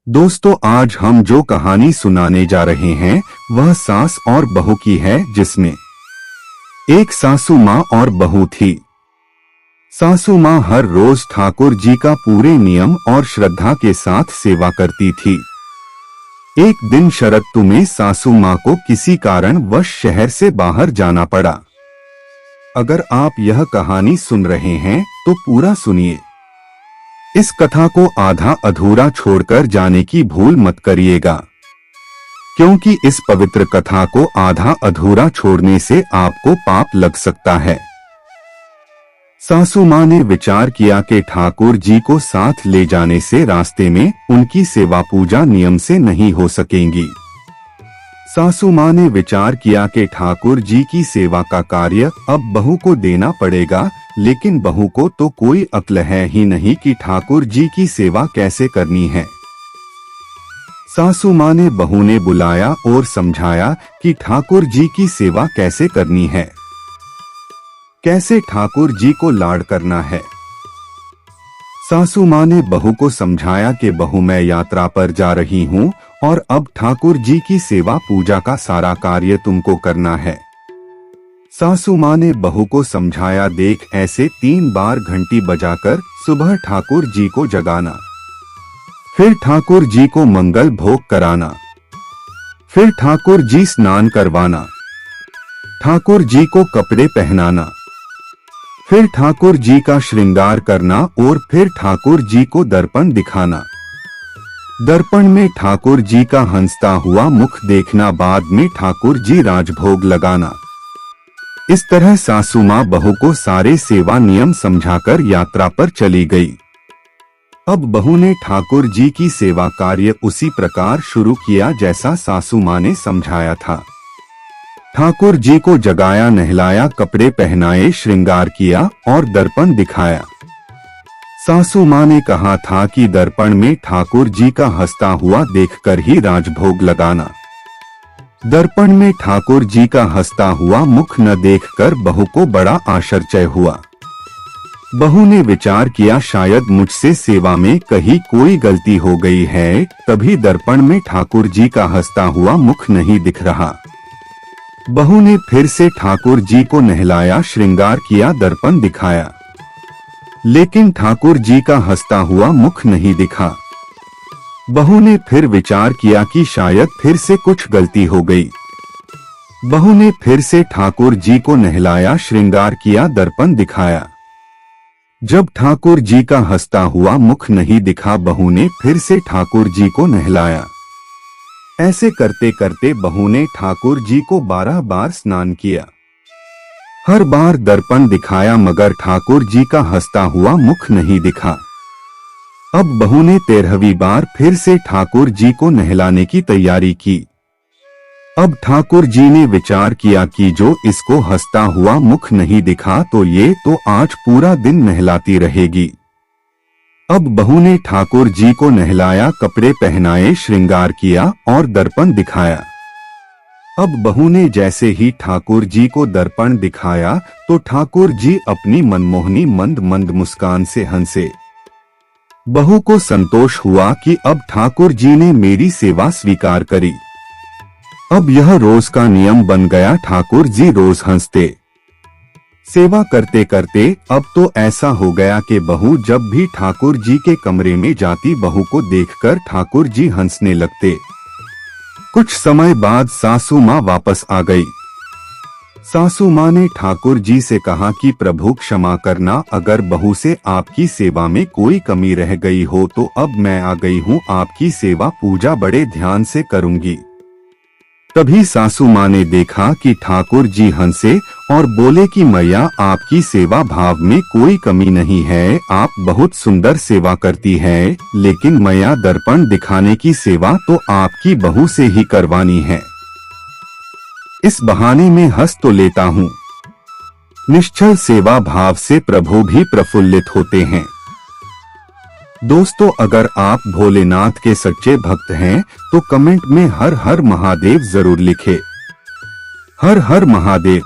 दोस्तों, आज हम जो कहानी सुनाने जा रहे हैं वह सास और बहू की है, जिसमें एक सासू माँ और बहू थी। सासू माँ हर रोज ठाकुर जी का पूरे नियम और श्रद्धा के साथ सेवा करती थी। एक दिन शरद में सासू माँ को किसी कारणवश शहर से बाहर जाना पड़ा। अगर आप यह कहानी सुन रहे हैं तो पूरा सुनिए। इस कथा को आधा अधूरा छोड़कर जाने की भूल मत करिएगा, क्योंकि इस पवित्र कथा को आधा अधूरा छोड़ने से आपको पाप लग सकता है। सासू माँ ने विचार किया कि ठाकुर जी को साथ ले जाने से रास्ते में उनकी सेवा पूजा नियम से नहीं हो सकेंगी। सासू माँ ने विचार किया कि ठाकुर जी की सेवा का कार्य अब बहू को देना पड़ेगा, लेकिन बहू को तो कोई अक्ल है ही नहीं कि ठाकुर जी की सेवा कैसे करनी है। सासू माँ ने बहू ने बुलाया और समझाया कि ठाकुर जी की सेवा कैसे करनी है, कैसे ठाकुर जी को लाड करना है। सासू माँ ने बहू को समझाया कि बहू, मैं यात्रा पर जा रही हूँ और अब ठाकुर जी की सेवा पूजा का सारा कार्य तुमको करना है। सासू माँ ने बहू को समझाया, देख, ऐसे 3 बार घंटी बजाकर सुबह ठाकुर जी को जगाना, फिर ठाकुर जी को मंगल भोग कराना, फिर ठाकुर जी स्नान करवाना, ठाकुर जी को कपड़े पहनाना, फिर ठाकुर जी का श्रृंगार करना और फिर ठाकुर जी को दर्पण दिखाना। दर्पण में ठाकुर जी का हंसता हुआ मुख देखना, बाद में ठाकुर जी राजभोग लगाना। इस तरह सासू माँ बहू को सारे सेवा नियम समझाकर यात्रा पर चली गई। अब बहू ने ठाकुर जी की सेवा कार्य उसी प्रकार शुरू किया जैसा सासू माँ ने समझाया था। ठाकुर जी को जगाया, नहलाया, कपड़े पहनाए, श्रृंगार किया और दर्पण दिखाया। सासू माँ ने कहा था कि दर्पण में ठाकुर जी का हंसता हुआ देखकर ही राजभोग लगाना। दर्पण में ठाकुर जी का हंसता हुआ मुख न देखकर बहू को बड़ा आश्चर्य हुआ। बहू ने विचार किया, शायद मुझसे सेवा में कहीं कोई गलती हो गई है, तभी दर्पण में ठाकुर जी का हंसता हुआ मुख नहीं दिख रहा। बहू ने फिर से ठाकुर जी को नहलाया, श्रृंगार किया, दर्पण दिखाया, लेकिन ठाकुर जी का हंसता हुआ मुख नहीं दिखा। बहू ने फिर विचार किया कि शायद फिर से कुछ गलती हो गई। बहू ने फिर से ठाकुर जी को नहलाया, श्रृंगार किया, दर्पण दिखाया। जब ठाकुर जी का हंसता हुआ मुख नहीं दिखा, बहू ने फिर से ठाकुर जी को नहलाया। ऐसे करते करते बहू ने ठाकुर जी को 12 बार स्नान किया। हर बार दर्पण दिखाया, मगर ठाकुर जी का हंसता हुआ मुख नहीं दिखा। अब बहू ने 13वीं बार फिर से ठाकुर जी को नहलाने की तैयारी की। अब ठाकुर जी ने विचार किया कि जो इसको हंसता हुआ मुख नहीं दिखा तो ये तो आज पूरा दिन नहलाती रहेगी। अब बहू ने ठाकुर जी को नहलाया, कपड़े पहनाए, श्रृंगार किया और दर्पण दिखाया। अब बहू ने जैसे ही ठाकुर जी को दर्पण दिखाया तो ठाकुर जी अपनी मनमोहनी मंद मंद मुस्कान से हंसे। बहू को संतोष हुआ कि अब ठाकुर जी ने मेरी सेवा स्वीकार करी। अब यह रोज का नियम बन गया, ठाकुर जी रोज हंसते। सेवा करते करते अब तो ऐसा हो गया कि बहू जब भी ठाकुर जी के कमरे में जाती, बहू को देखकर ठाकुर जी हंसने लगते। कुछ समय बाद सासू माँ वापस आ गई। सासू माँ ने ठाकुर जी से कहा कि प्रभु क्षमा करना, अगर बहू से आपकी सेवा में कोई कमी रह गई हो तो अब मैं आ गई हूँ, आपकी सेवा पूजा बड़े ध्यान से करूंगी। तभी सासू माँ ने देखा कि ठाकुर जी हंसे और बोले कि मैया, आपकी सेवा भाव में कोई कमी नहीं है, आप बहुत सुंदर सेवा करती है, लेकिन मैया, दर्पण दिखाने की सेवा तो आपकी बहू से ही करवानी है। इस बहाने में हंस तो लेता हूँ। निश्चल सेवा भाव से प्रभु भी प्रफुल्लित होते हैं। दोस्तों, अगर आप भोलेनाथ के सच्चे भक्त हैं तो कमेंट में हर हर महादेव जरूर लिखें। हर हर महादेव।